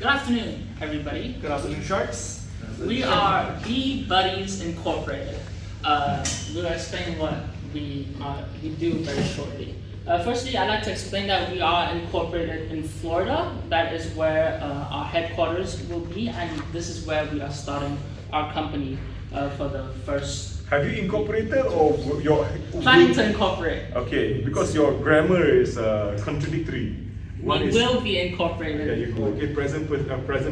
Good afternoon, everybody. Good afternoon, Sharks. We are Bee Buddies Incorporated. We'll explain what we do very shortly. Firstly, I'd like to explain that we are incorporated in Florida. That is where our headquarters will be, and this is where we are starting our company for the first. Have you incorporated or your Planning to incorporate. Okay, because your grammar is contradictory. We will be incorporated. There you go. Okay, present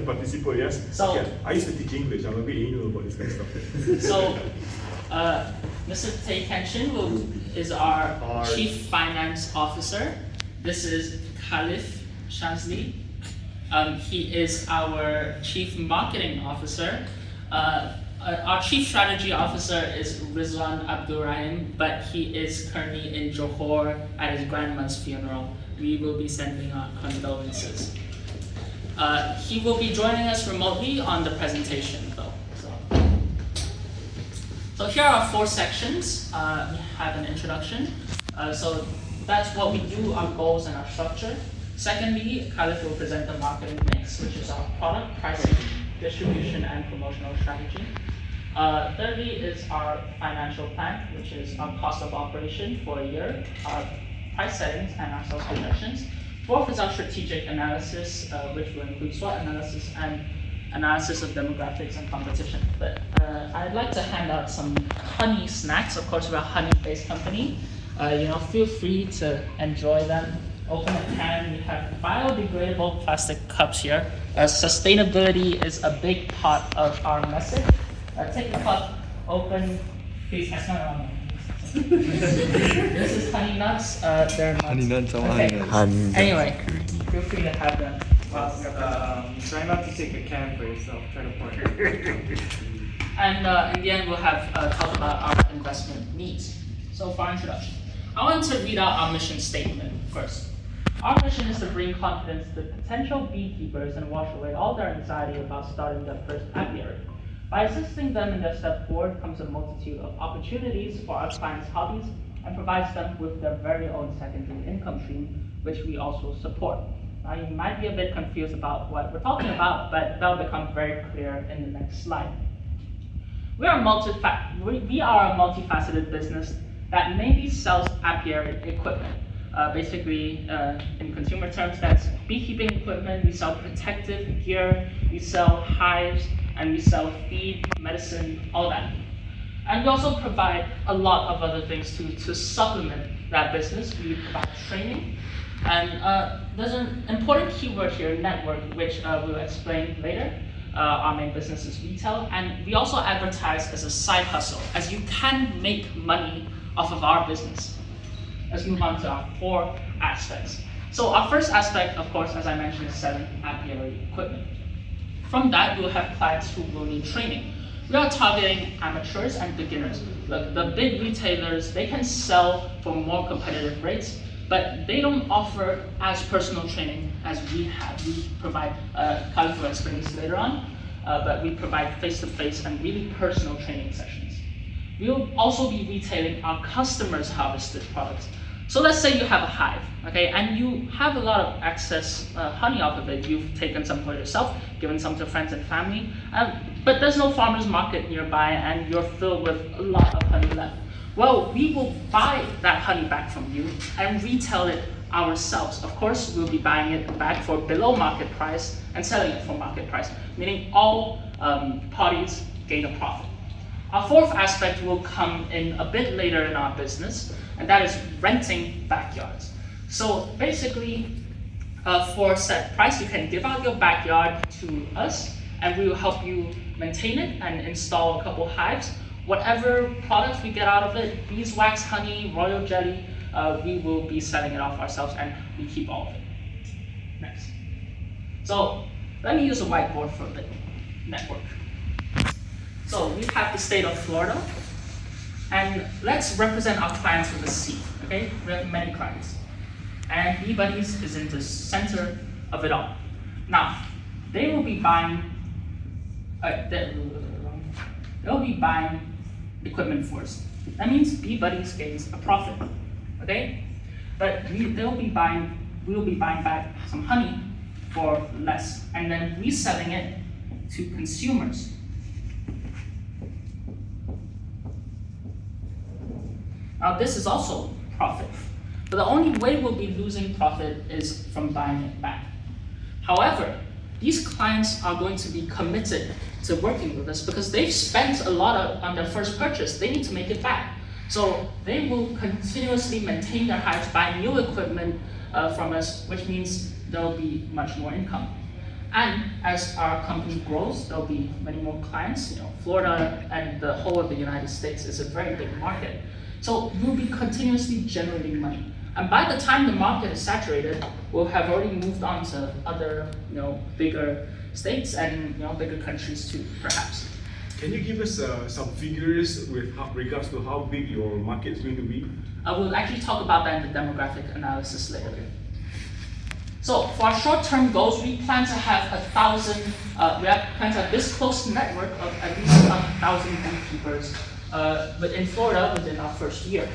participle, yes? So, okay. I used to teach English. I'm a bit anal about this kind of stuff. So, Mr. Tay Kenshin is our Chief Finance Officer. This is Khalif Shazli. He is our Chief Marketing Officer. Our Chief Strategy Officer is Rizwan Abdurrahim, but he is currently in Johor at his grandma's funeral. We will be sending our condolences. He will be joining us remotely on the presentation though. So here are 4 sections. We have an introduction. So that's what we do, our goals and our structure. Secondly, Khalif will present the marketing mix, which is our product, pricing, distribution, and promotional strategy. Thirdly is our financial plan, which is our cost of operation for a year, our price settings, and our sales projections. Fourth is our strategic analysis, which will include SWOT analysis and analysis of demographics and competition. But I'd like to hand out some honey snacks. Of course, we're a honey-based company. Feel free to enjoy them. Open a can. We have biodegradable plastic cups here. Sustainability is a big part of our message. Take the cup, open, please. This is honey nuts. They're nuts. Honey nuts, okay. honey nuts. Anyway, feel free to have them. Try not to take a can for yourself. Try to pour it. And in the end, we'll have talk about our investment needs. So for our introduction, I want to read out our mission statement first. Our mission is to bring confidence to potential beekeepers and wash away all their anxiety about starting their first apiary. By assisting them in their step forward comes a multitude of opportunities for our clients' hobbies and provides them with their very own secondary income stream, which we also support. Now you might be a bit confused about what we're talking about, but that'll become very clear in the next slide. We are a multifaceted business that mainly sells apiary equipment. Basically, in consumer terms, that's beekeeping equipment. We sell protective gear, we sell hives, and we sell feed, medicine, all that. And we also provide a lot of other things to supplement that business. We provide training. And there's an important keyword here, network, which we'll explain later. Our main business is retail. And we also advertise as a side hustle, as you can make money off of our business. Let's move on to our 4 aspects. So our first aspect, of course, as I mentioned, is selling apiary equipment. From that, we will have clients who will need training. We are targeting amateurs and beginners. The big retailers, they can sell for more competitive rates, but they don't offer as personal training as we have. We provide, Khalif will explain this later on, but we provide face-to-face and really personal training sessions. We'll also be retailing our customers' harvested products. So let's say you have a hive, okay, and you have a lot of excess honey off of it. You've taken some for yourself, given some to friends and family, but there's no farmer's market nearby and you're filled with a lot of honey left. Well, we will buy that honey back from you and retail it ourselves. Of course, we'll be buying it back for below market price and selling it for market price, meaning all parties gain a profit. Our 4th aspect will come in a bit later in our business, and that is renting backyards. So basically, for a set price, you can give out your backyard to us, and we will help you maintain it and install a couple hives. Whatever products we get out of it, beeswax, honey, royal jelly, we will be selling it off ourselves, and we keep all of it. Next. So let me use a whiteboard for a bit. Network. So we have the state of Florida, and let's represent our clients with a C, okay? We have many clients. And Bee Buddies is in the center of it all. Now, they will be buying, they'll be buying equipment for us. That means Bee Buddies gains a profit, okay? But we'll be buying back some honey for less and then reselling it to consumers. Now this is also profit, but the only way we'll be losing profit is from buying it back. However, these clients are going to be committed to working with us because they've spent a lot on their first purchase. They need to make it back. So they will continuously maintain their hives, buy new equipment from us, which means there'll be much more income. And as our company grows, there'll be many more clients. Florida and the whole of the United States is a very big market. So we'll be continuously generating money. And by the time the market is saturated, we'll have already moved on to other, bigger states and bigger countries too, perhaps. Can you give us some figures with regards to how big your market is going to be? I will actually talk about that in the demographic analysis later. Okay. So for our short-term goals, we plan to have 1,000. We plan to have this close network of at least 1,000 beekeepers in Florida within our first year.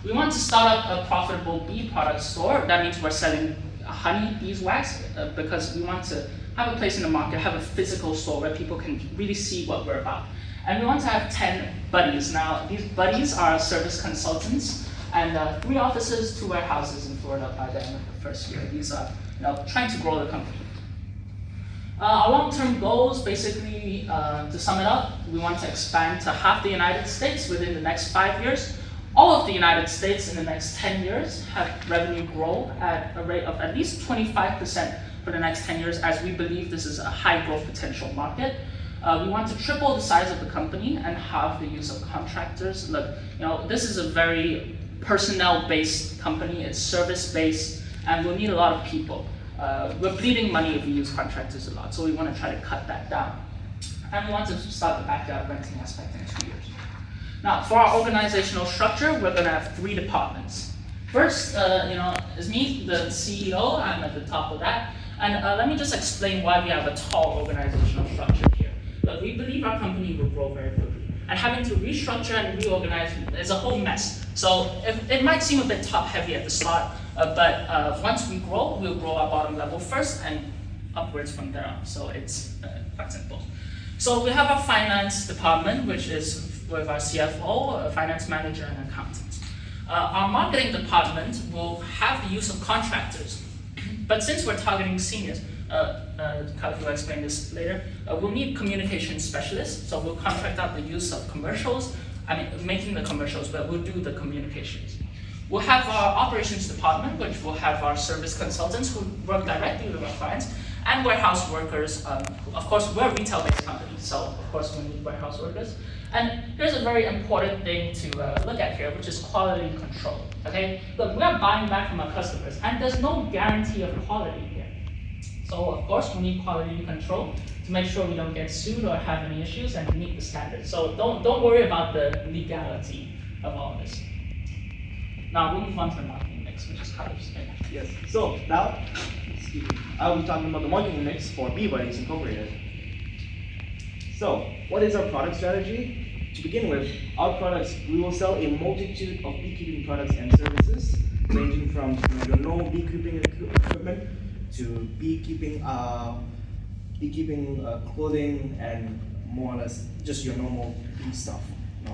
We want to start up a profitable bee product store. That means we're selling honey, beeswax, because we want to have a place in the market, have a physical store where people can really see what we're about. And we want to have 10 buddies. Now, these buddies are service consultants, and 3 offices, 2 warehouses in Florida by the end of the first year. These are trying to grow the company. Our long-term goals, basically, to sum it up, we want to expand to half the United States within the next 5 years. All of the United States in the next 10 years have revenue grow at a rate of at least 25% for the next 10 years, as we believe this is a high growth potential market. We want to triple the size of the company and have the use of contractors. Look, this is a very personnel-based company. It's service-based, and we'll need a lot of people. We're bleeding money if we use contractors a lot, so we want to try to cut that down. And we want to start the backyard renting aspect in 2 years. Now, for our organizational structure, we're going to have 3 departments. First, is me, the CEO. I'm at the top of that. And let me just explain why we have a tall organizational structure here. But we believe our company will grow very quickly. And having to restructure and reorganize is a whole mess. So it might seem a bit top-heavy at the start, but once we grow, we'll grow our bottom level first and upwards from there on. So it's quite simple. So we have our finance department, which is with our CFO, a finance manager, and accountant. Our marketing department will have the use of contractors. But since we're targeting seniors, Khalif will explain this later, we'll need communication specialists. So we'll contract out the use of commercials, making the commercials, but we'll do the communications. We'll have our operations department, which will have our service consultants who work directly with our clients, and warehouse workers. Of course, we're a retail-based company, so of course we need warehouse workers. And here's a very important thing to look at here, which is quality control. Okay, look, we are buying back from our customers, and there's no guarantee of quality here. So of course, we need quality control to make sure we don't get sued or have any issues and meet the standards. So don't worry about the legality of all of this. Now we'll move on to the marketing mix, which is Khalif's thing. Yes. So now, I'll be talking about the marketing mix for Bee Buddies Incorporated. So, what is our product strategy? To begin with, our products, we will sell a multitude of beekeeping products and services, ranging from your normal beekeeping equipment to beekeeping clothing and more or less just your normal bee stuff,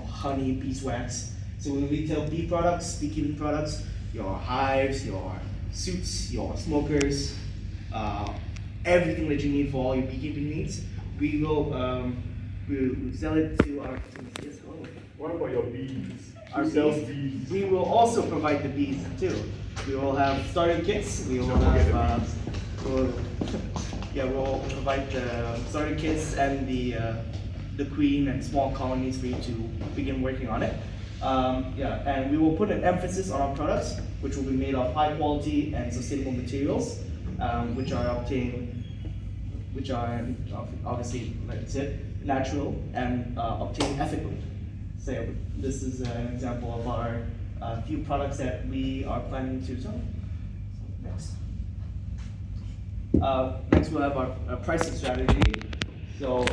honey, beeswax. So we retail bee products, beekeeping products, your hives, your suits, your smokers, everything that you need for all your beekeeping needs. We will we'll sell it to our customers. Yes, hello. What about your bees? Our Who sells bees. bees? We will also provide the bees too. We will have starter kits. We will Don't forget have we'll provide the starter kits and the queen and small colonies for you to begin working on it. And we will put an emphasis on our products, which will be made of high quality and sustainable materials, which are obviously, like I said, natural and obtained ethically. So this is an example of our few products that we are planning to sell. Next we'll have our pricing strategy. So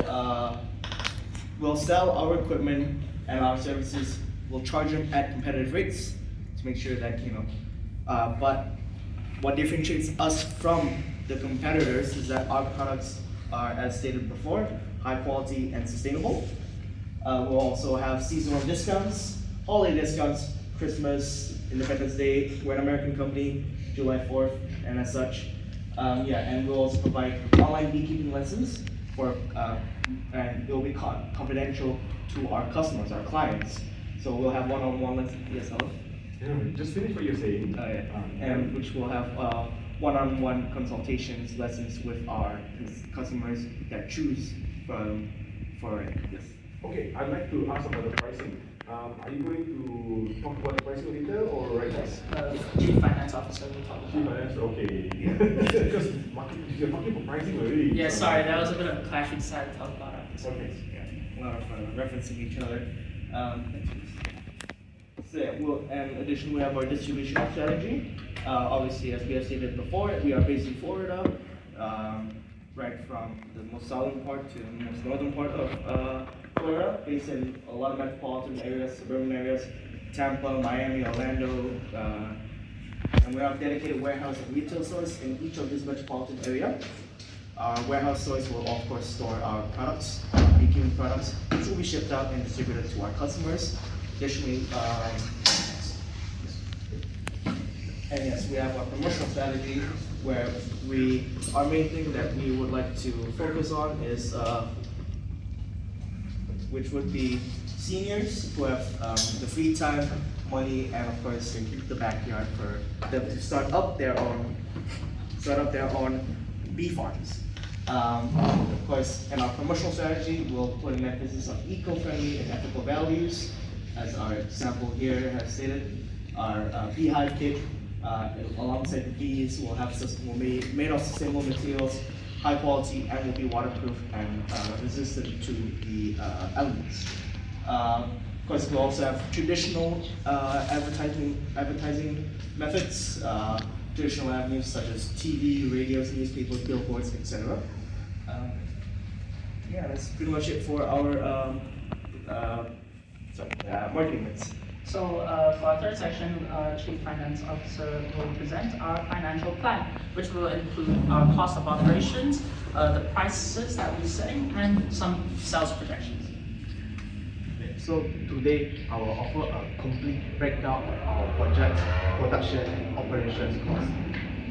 we'll sell our equipment and our services. We'll charge them at competitive rates to make sure that but what differentiates us from the competitors is that our products are, as stated before, high quality and sustainable. We'll also have seasonal discounts, holiday discounts, Christmas, Independence Day, we're an American company, July 4th, and as such. And we'll also provide online beekeeping lessons and it will be confidential to our customers, our clients. So we'll have one-on-one lessons. Yes, hello? Yeah, just finish what you're saying. And which will have one-on-one consultations, lessons with our customers that choose for this. Okay, I'd like to ask about the pricing. Are you going to talk about the pricing later or right now? Chief Finance Officer will talk Chief about. Finance, okay. Because you're talking for pricing already. Yeah, sorry, that was a bit of a clash. We decided to talk about our Okay. Yeah, a lot of referencing each other. And additionally, we have our distribution strategy. Obviously, as we have stated before, we are based in Florida, right from the most southern part to the most northern part of Florida, based in a lot of metropolitan areas, suburban areas, Tampa, Miami, Orlando, and we have dedicated warehouse and retail stores in each of these metropolitan area. Our warehouse stores will of course store our products, beekeeping products, which will be shipped out and distributed to our customers. Additionally, and yes, we have our promotional strategy where our main thing that we would like to focus on is which would be seniors who have the free time, money, and of course the backyard for them to start up their own bee farms. Of course, in our promotional strategy, we'll put an emphasis on eco-friendly and ethical values, as our example here has stated. Our beehive kit, alongside the bees, will be made of sustainable materials, high quality, and will be waterproof and resistant to the elements. Of course, we'll also have traditional advertising methods, traditional avenues such as TV, radios, newspapers, billboards, etc. That's pretty much it for our marketing mix. So for our third section, our Chief Finance Officer will present our financial plan, which will include our cost of operations, the prices that we're setting, and some sales projections. So today I will offer a complete breakdown of our project, production and operations costs.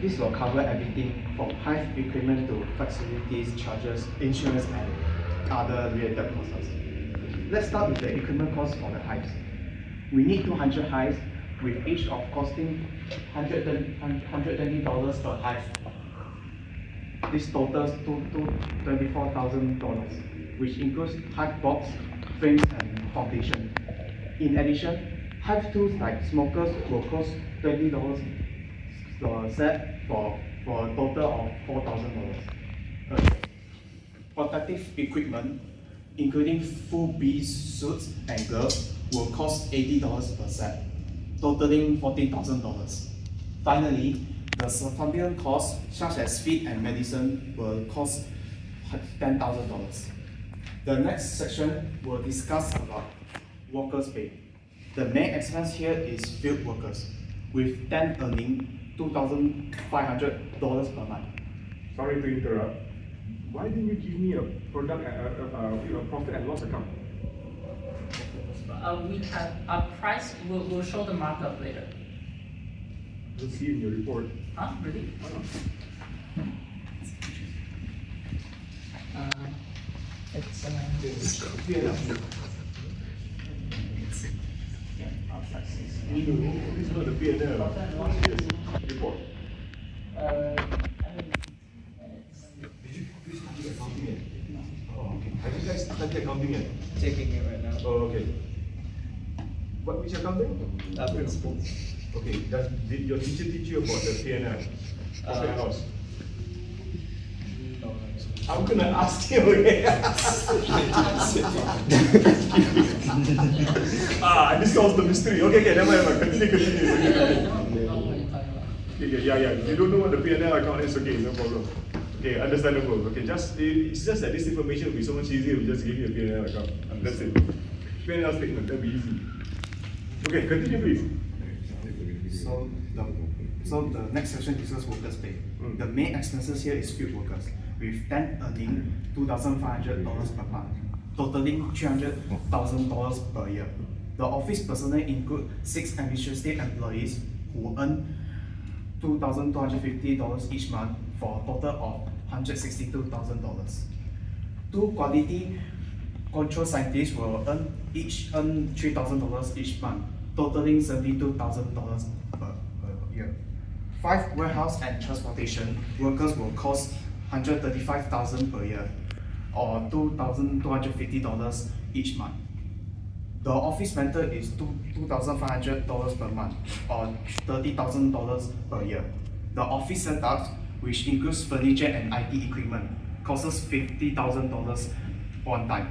This will cover everything from hive equipment to facilities, charges, insurance and other related costs. Let's start with the equipment cost for the hives. We need 200 hives with each of costing $120 per hive. This totals to $24,000, which includes hive box, frames and foundation. In addition, hive tools like smokers will cost $20 per set for a total of $4,000. Protective equipment, including full bee suits and gloves, will cost $80 per set, totaling $14,000. Finally, the supplement costs, such as feed and medicine, will cost $10,000. The next section will discuss about workers' pay. The main expense here is field workers, with 10 earning $2,500 per month. Sorry to interrupt. Why didn't you give me a profit and loss account? We have our price. We'll show the markup later. You'll see in your report. Huh? Really? It's This is not the P&L. Report. Oh, okay. Have you guys started accounting yet? Taking it right now. Oh, okay. Which accounting? Principles. Okay. Did your teacher teach you about the P&L? Profit and loss? I'm gonna ask you again. This solves the mystery. Okay, never mind. Continue. Okay, yeah. You don't know what the P&L account is. Okay, no problem. Okay, understandable. Okay, it's just that this information will be so much easier if we just give you a P&L account. That's it. P&L statement, that'll be easy. Okay, continue please. So the So the next section discusses workers' pay. The main expenses here is field workers, with 10 earning $2,500 per month, totaling $300,000 per year. The office personnel include 6 administrative employees who earn $2,250 each month for a total of $162,000. 2 quality control scientists will each earn $3,000 each month, totaling $72,000 per year. 5 warehouse and transportation workers will cost $135,000 per year, or $2,250 each month. The office rental is $2,500 per month, or $30,000 per year. The office setup, which includes furniture and IT equipment, costs $50,000 one time.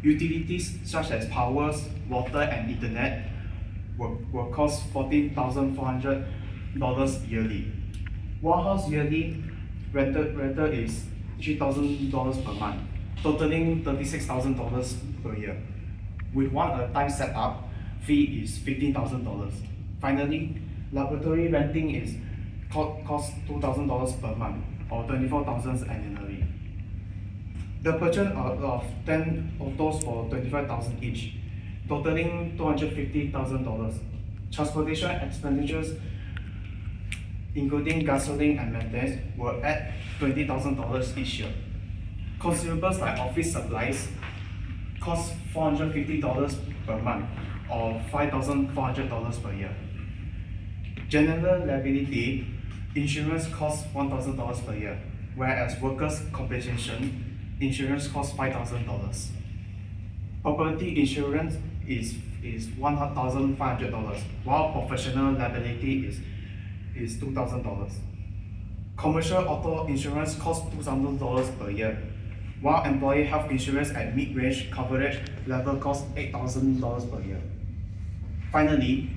Utilities such as power, water, and internet will cost $14,400 yearly. Warehouse yearly rental is $3,000 per month, totaling $36,000 per year. With one time setup, fee is $15,000. Finally, laboratory renting is cost $2,000 per month, or $24,000 annually. The purchase of 10 autos for $25,000 each, totaling $250,000. Transportation expenditures, including gasoline and maintenance, will add $20,000 each year. Consumables like office supplies cost $450 per month, or $5,400 per year. General liability insurance costs $1,000 per year, whereas workers' compensation insurance costs $5,000. Property insurance is $1,500, while professional liability is $2,000. Commercial auto insurance costs $2,000 per year, while employee health insurance at mid-range coverage level costs $8,000 per year. Finally,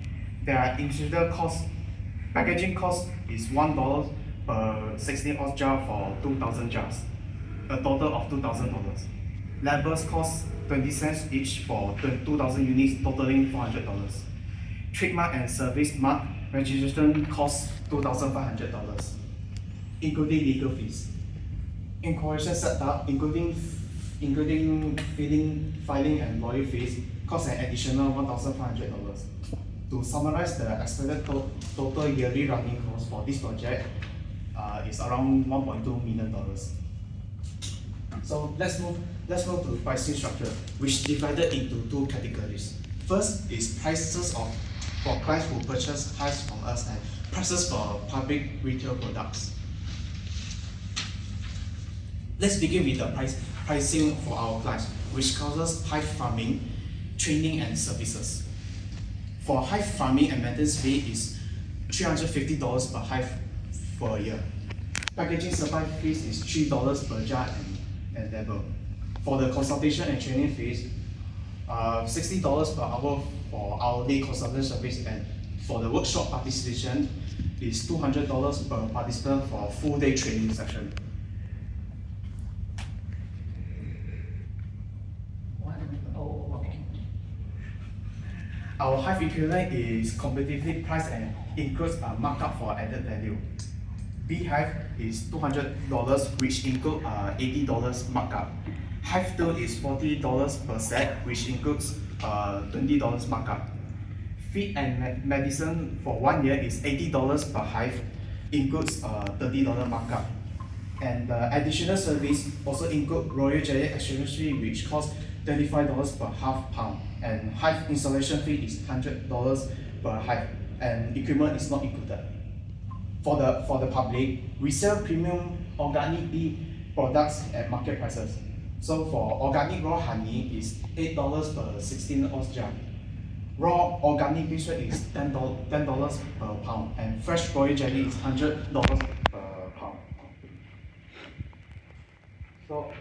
there are incidental costs. Packaging cost is $1 per 16-ounce jar for 2,000 jars, a total of $2,000. Labels cost 20 cents each for 2,000 units, totaling $400. Trademark and service mark registration costs $2,500, including legal fees. Incorporation setup, including filing and lawyer fees, costs an additional $1,500. To summarize, the expected total yearly running cost for this project is around $1.2 million. So let's move to pricing structure, which divided into 2 categories. First is prices for clients who purchase hives from us, and prices for public retail products. Let's begin with the pricing for our clients, which covers hive farming, training, and services. For hive farming and maintenance fee is $350 per hive for a year. Packaging supply fees is $3 per jar and label. For the consultation and training fees, $60 per hour for hourly consultation service, and for the workshop participation is $200 per participant for a full day training session. Our hive equipment is competitively priced and includes a markup for added value. Beehive is $200, which includes $80 markup. Hive tool is $40 per set, which includes $20 markup. Feed and medicine for 1 year is $80 per hive, includes $30 markup. And additional service also include royal jelly exchange fee, which costs $25 per half pound, and hive installation fee is $100 per hive, and equipment is not included. For the public, we sell premium organic bee products at market prices. So for organic raw honey is $8 per 16-ounce jar. Raw organic bee sweat is $10 per pound, and fresh royal jelly is $100 per pound. So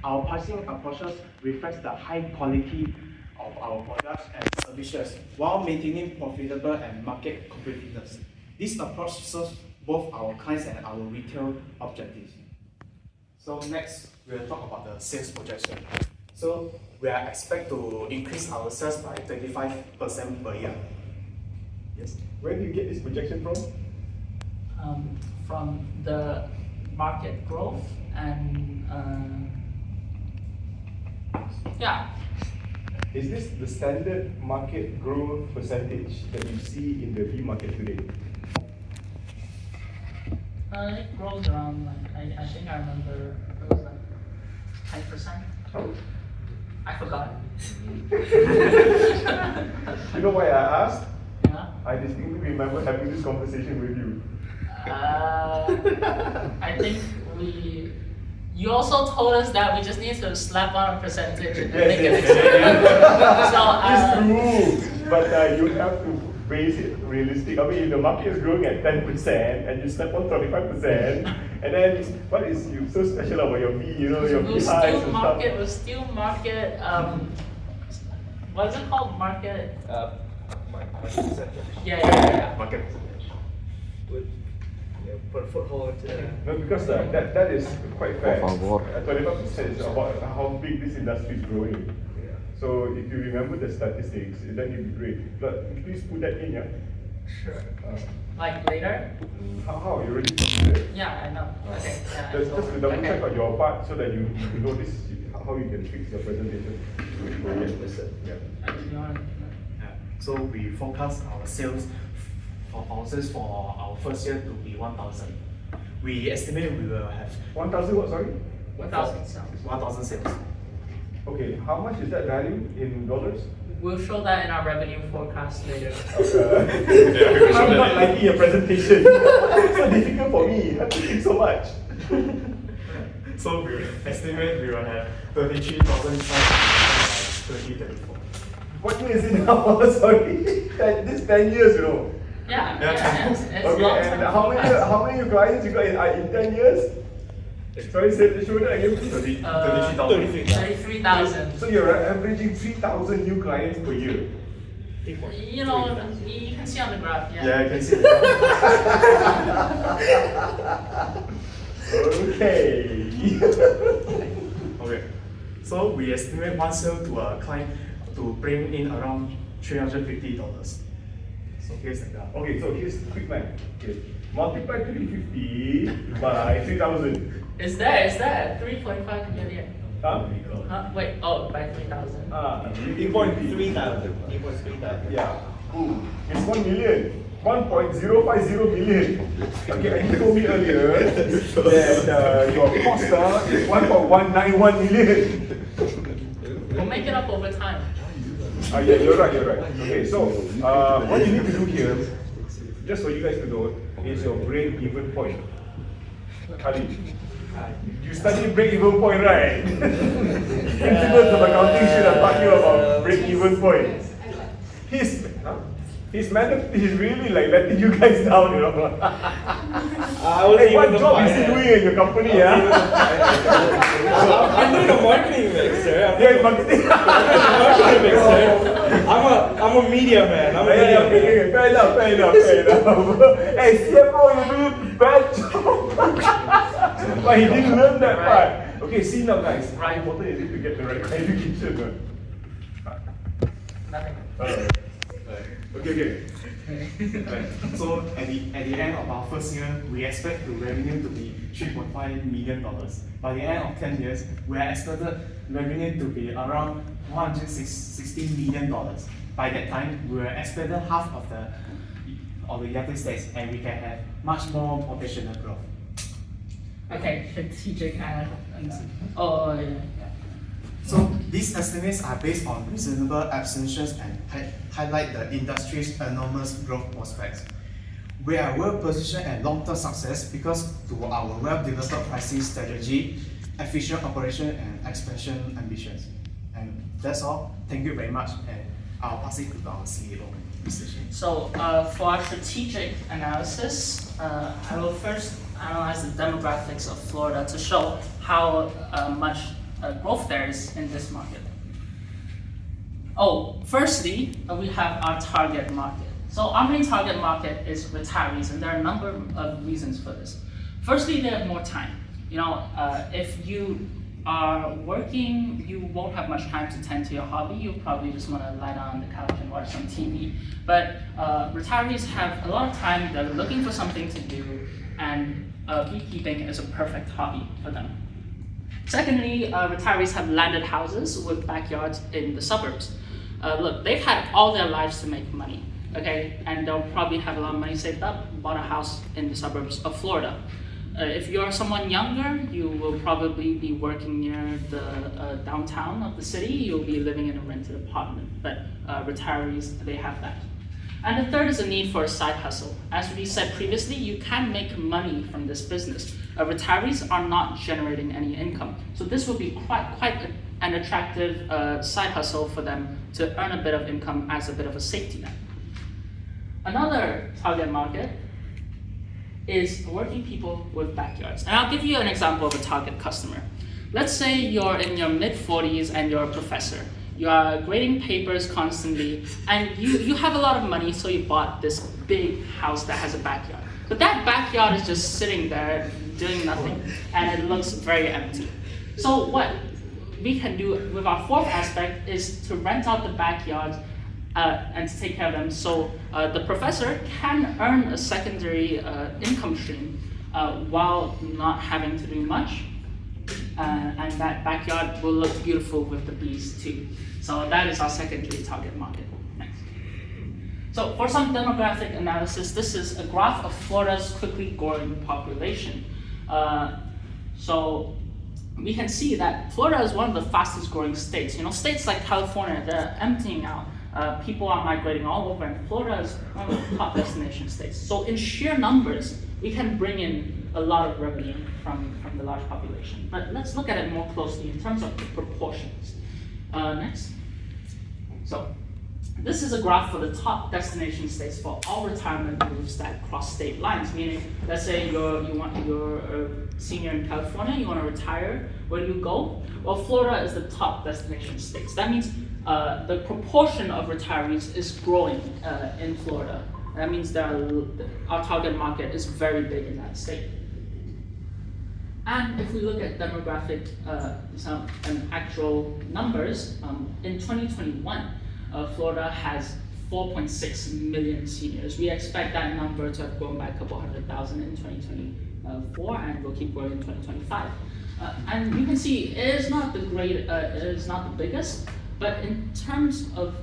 our pricing approaches reflects the high quality of our products and services while maintaining profitable and market competitiveness. This approach serves both our clients and our retail objectives. So next, we'll talk about the sales projection. So we are expect to increase our sales by 25% per year. Yes. Where do you get this projection from? From the market growth and yeah. Is this the standard market growth percentage that you see in the bee market today? It grows around like I think I remember it was like 10%. Oh. I forgot. You know why I asked? Yeah. I distinctly remember having this conversation with you. I think you also told us that we just need to slap on a percentage and make it. It's So, true, but you have to base it realistic. I mean, if the market is growing at 10% and you step on 25%, and then what is you so special about your bee? You know, your bee hives and stuff. we'll still market, what is it called? Market? Market percentage. Yeah. Market. Put a foothold into No, because that is quite fair. 25% is about how big this industry is growing. So if you remember the statistics, then it'd be great. But please put that in, yeah? Sure. Like later? How you already did it? Yeah, I know. Okay. Yeah, Just so- to double check okay. on your part so that you notice how you can fix your presentation. Yeah. Actually, you wanna- So we forecast our sales for our first year to be 1,000. We estimate we will have 1,000 what, sorry? 1,000 sales. 1,000 sales. Okay, how much is that value in dollars? We'll show that in our revenue forecast later. I'm not liking your presentation. It's so difficult for me. I have to think so much. So we estimate we will have 33,000 by 2024. What year is it now? Sorry. This 10 years, you know. Yeah, Yeah. it's Okay, long-term and forecast. how many clients you got in 10 years? Sorry, show that again. 33,000. 33,000. So you're averaging 3,000 new clients per year. You know, you can see on the graph, yeah. Yeah, I can see. Okay. Okay. So we estimate one sale to a client to bring in around $350. So here's the graph. Okay, so here's quick math. Okay. Multiply 350 by 3,000. Is that 3.5 million? Huh? Wait, by 3,000. 3,300. Yeah. Ooh, it's 1 million. 1.050 million. Okay, and you told me earlier that your cost is 1.191 million. We'll make it up over time. Yeah, you're right. Okay, so what you need to do here, just for you guys to know, is your break-even point. Ali, you study break-even point, right? Principles of accounting should have taught you about break-even point. He's really like letting you guys down, you know. Hey, what job is he doing in your company, yeah? I'm doing a marketing mix, sir. Yeah, marketing. Marketing mix, sir. I'm a media man. Okay, fair enough. Hey, CFO, you're doing bad job. But he didn't learn that part. Okay, see now, guys. How important is it to get the right education? Nothing. Okay. So at the end of our first year, we expect the revenue to be $3.5 million. By the end of 10 years, we are expected revenue to be around $116 million. By that time, we are expected half of the United States, and we can have much more potential growth. Okay, strategic and yeah. So these estimates are based on reasonable assumptions and highlight the industry's enormous growth prospects. We are well positioned and long-term success because to our well-developed pricing strategy, efficient operation and expansion ambitions. And that's all. Thank you very much, and I'll pass it to our CEO, Mr. Shin. So for our strategic analysis, I will first analyze the demographics of Florida to show how much growth there is in this market. Firstly, we have our target market. So our main target market is retirees, and there are a number of reasons for this. Firstly, they have more time. You know, if you are working, you won't have much time to tend to your hobby. You'll probably just want to lie down on the couch and watch some TV. But retirees have a lot of time, they're looking for something to do, and beekeeping is a perfect hobby for them. Secondly, retirees have landed houses with backyards in the suburbs. Look, they've had all their lives to make money, okay? And they'll probably have a lot of money saved up, bought a house in the suburbs of Florida. If you're someone younger, you will probably be working near the downtown of the city. You'll be living in a rented apartment, but retirees, they have that. And the third is a need for a side hustle. As we said previously, you can make money from this business. Retirees are not generating any income. So this will be quite an attractive side hustle for them to earn a bit of income as a bit of a safety net. Another target market is working people with backyards. And I'll give you an example of a target customer. Let's say you're in your mid-40s and you're a professor. You are grading papers constantly, and you have a lot of money, so you bought this big house that has a backyard. But that backyard is just sitting there doing nothing, and it looks very empty. So what we can do with our fourth aspect is to rent out the backyards and to take care of them, so the professor can earn a secondary income stream while not having to do much. And that backyard will look beautiful with the bees too. So that is our secondary target market. Next. So for some demographic analysis, this is a graph of Florida's quickly growing population. So we can see that Florida is one of the fastest growing states. You know, states like California, they're emptying out. People are migrating all over, and Florida is one of the top destination states. So in sheer numbers, we can bring in a lot of revenue from the large population. But let's look at it more closely in terms of the proportions. Next. So this is a graph for the top destination states for all retirement moves that cross state lines. Meaning, let's say you're a senior in California, you want to retire. Where do you go? Well, Florida is the top destination state. So that means the proportion of retirees is growing in Florida. That means our target market is very big in that state. And if we look at demographic, and actual numbers, in 2021, Florida has 4.6 million seniors. We expect that number to have grown by a couple 100,000 in 2024, and will keep growing in 2025. And you can see it is not the biggest, but in terms of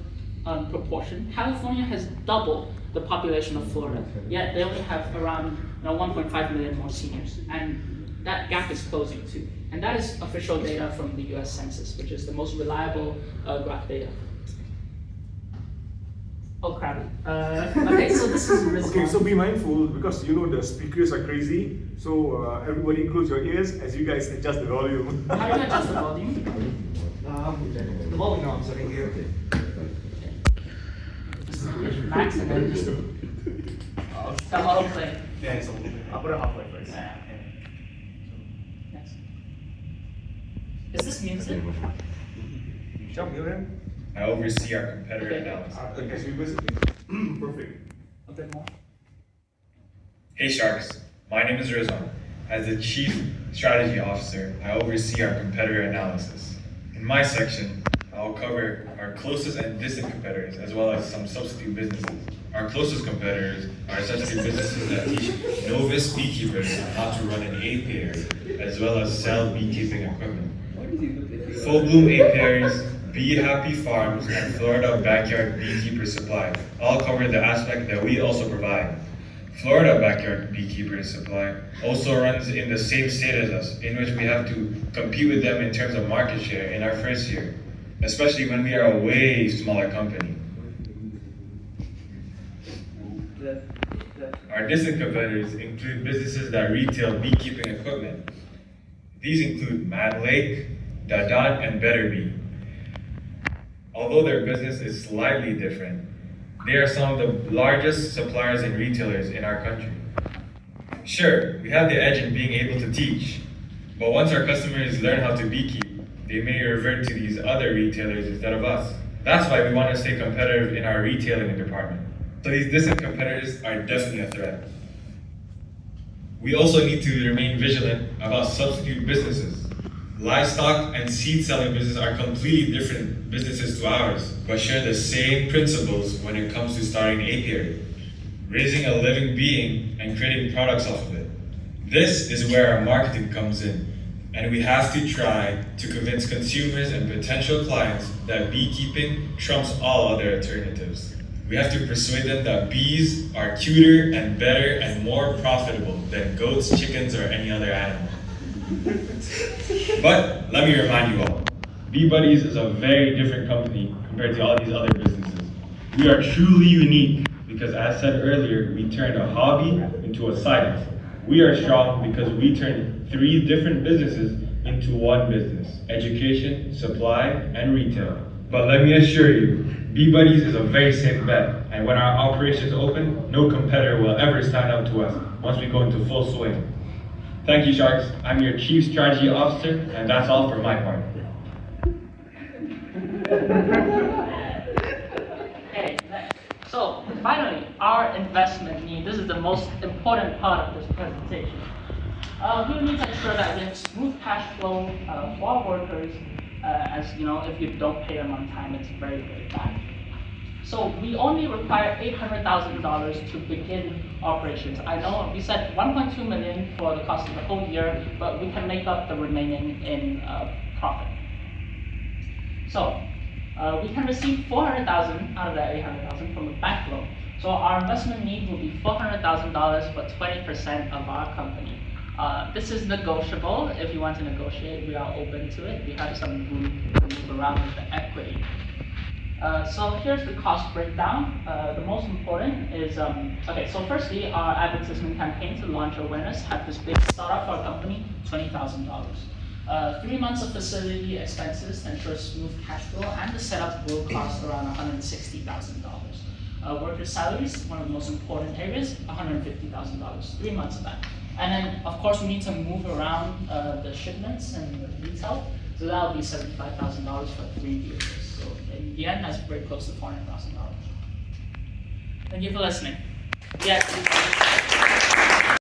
proportion, California has doubled the population of Florida. Yet they only have around 1.5 million more seniors, and that gap is closing too. And that is official data from the US Census, which is the most reliable graph data. Oh, crap. Okay, so this is response. Okay, so be mindful, because you know the speakers are crazy. So everybody close your ears as you guys adjust the volume. How do you adjust the volume? The volume knobs are in here. Max, and then just the auto play. Yeah, so I'll put it halfway first. Yes. Is this music? Shall we him? I oversee our competitor Okay. analysis. As we visit. Perfect. A bit more. Hey Sharks, my name is Rizwan. As the Chief Strategy Officer, I oversee our competitor analysis. In my section, I'll cover our closest and distant competitors, as well as some substitute businesses. Our closest competitors are substitute businesses that teach novice beekeepers how to run an apiary, as well as sell beekeeping equipment. Full Bloom Apiaries, Bee Happy Farms, and Florida Backyard Beekeeper Supply all cover the aspect that we also provide. Florida Backyard Beekeeper Supply also runs in the same state as us, in which we have to compete with them in terms of market share in our first year, especially when we are a way smaller company. Our distant competitors include businesses that retail beekeeping equipment. These include Man Lake, Dadan, and Better Bee. Although their business is slightly different, they are some of the largest suppliers and retailers in our country. Sure, we have the edge in being able to teach, but once our customers learn how to beekeep, they may revert to these other retailers instead of us. That's why we want to stay competitive in our retailing department. So these distant competitors are definitely a threat. We also need to remain vigilant about substitute businesses. Livestock and seed selling business are completely different businesses to ours, but share the same principles when it comes to starting an apiary, raising a living being and creating products off of it. This is where our marketing comes in, and we have to try to convince consumers and potential clients that beekeeping trumps all other alternatives. We have to persuade them that bees are cuter and better and more profitable than goats, chickens, or any other animal. But let me remind you all, Bee Buddies is a very different company compared to all these other businesses. We are truly unique because, as said earlier, we turned a hobby into a side hustle. We are strong because we turned 3 different businesses into one business: education, supply, and retail. But let me assure you, Bee Buddies is a very safe bet, and when our operations open, no competitor will ever stand up to us once we go into full swing. Thank you, Sharks. I'm your Chief Strategy Officer, and that's all for my part. Okay, next. So finally, our investment need. This is the most important part of this presentation. We need to ensure that we have smooth cash flow for our workers. As you know, if you don't pay them on time, it's very, very bad. So we only require $800,000 to begin operations. I know we said 1.2 million for the cost of the whole year, but we can make up the remaining in profit. So we can receive 400,000 out of that 800,000 from a bank loan. So our investment need will be $400,000 for 20% of our company. This is negotiable. If you want to negotiate, we are open to it. We have some room to move around with the equity. So here's the cost breakdown. The most important is, okay, so firstly, our advertisement campaign to launch awareness had this big startup for our company, $20,000. 3 months of facility expenses to ensure smooth cash flow, and the setup will cost around $160,000. Worker salaries, one of the most important areas, $150,000, 3 months of that. And then, of course, we need to move around the shipments and the retail, so that'll be $75,000 for 3 vehicles. So in the end, that's very close to $400,000. Thank you for listening. Yeah.